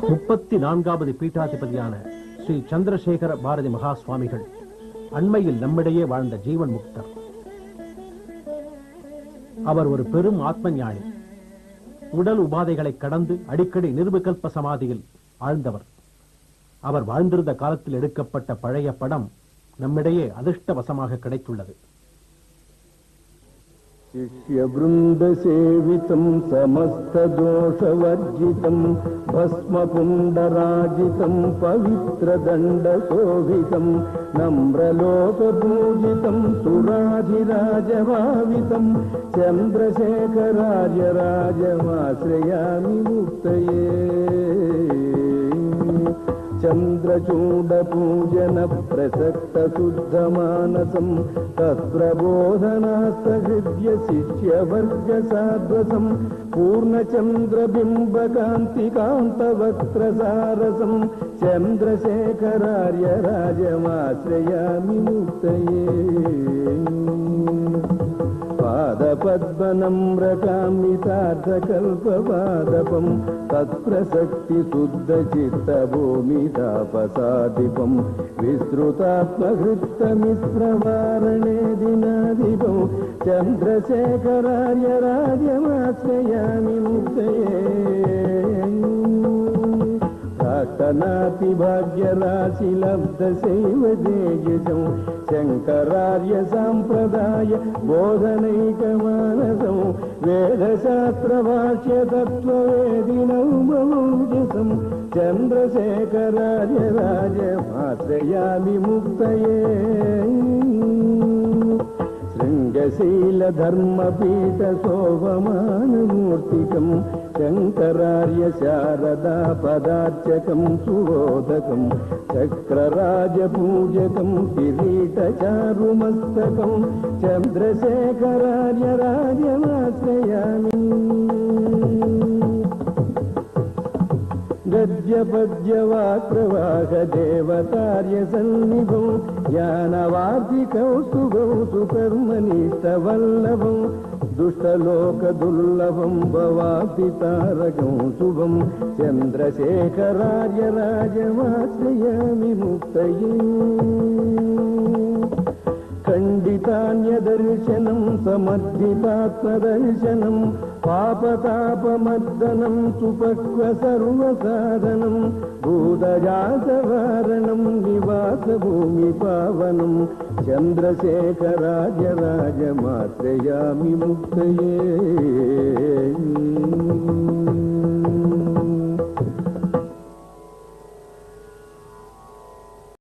34வது பீட்டாதிபதியான ஸ்ரீ சந்திரசேகர பாரதி மகாஸ்வாமிகள் அண்மையில் நம்மிடையே வாழ்ந்த ஜீவன் முக்தர். அவர் ஒரு பெரும் ஆத்ம ஞானி. உடல் உபாதைகளை கடந்து அடிக்கடி நிர்விகல்ப சமாதியில் ஆழ்ந்தவர். அவர் வாழ்ந்திருந்த காலத்தில் எடுக்கப்பட்ட பழைய படம் நம்மிடையே அதிர்ஷ்டவசமாக கிடைத்துள்ளது. शिष्य वृंद सेवितं समस्त दोष वर्जितं भस्म पुंडराजितं पवित्र दंड शोभितं नम्रलोक पूजितं सुराधिराजभावितं चंद्रशेखरार्य राजमाश्रयामि मुक्तये चंद्रचूड पूजन प्रसक्त शुद्ध मानसं तत्प्रबोधनास्तहृद्य शिष्य वर्ग साध्वसं पूर्णचंद्र बिंब कांति कांत वक्त्र सारसं चंद्रशेखरार्य राजमाश्रयामि मुक्तये पादपद्मनम्रकामितार्थकल्पपादपं तत्प्रसक्ति शुद्ध चित्त भूमितापसादिपं विस्तृतात्महृत्तमिश्रवारणे दिनादिपं चन्द्रशेखरार्य राजमाश्रयामि मुक्तये प्रार्थनाति भाग्यराशि लब्ध शैव देयजं शंकरार्य सांप्रदाय बोधनैकमानसं वेदशास्त्र भाष्य तत्त्ववेदिनौ मौजसं चंद्रशेखरार्य राजमाश्रयामि मुक्तये शृंगशील धर्मपीठ शोभमानमूर्तिकं शंकरार्य शारदा पदार्चकं सुबोधकं चक्रराजपूजकं किरीटचारुमस्तकं चंद्रशेखरार्य राजमाश्रयामि गद्यपद्यवाक्प्रवाह देवतार्य सन्निभं ज्ञानवार्तिकौस्तुभं सुकर्मनिष्ठवल्लभं दुष्टलोकदुर्लभं भवाब्धितारकं शुभं चंद्रशेखरार्य राजमाश्रयामि मुक्तये खंडितान्यदर्शनं समर्जितात्मदर्शनं पापतापमर्दनं सुपक्व सर्वसाधनं भूतजातवारणं निवासभूमिपावनं चंद्रशेखरार्य राजमाश्रयामि मुक्तये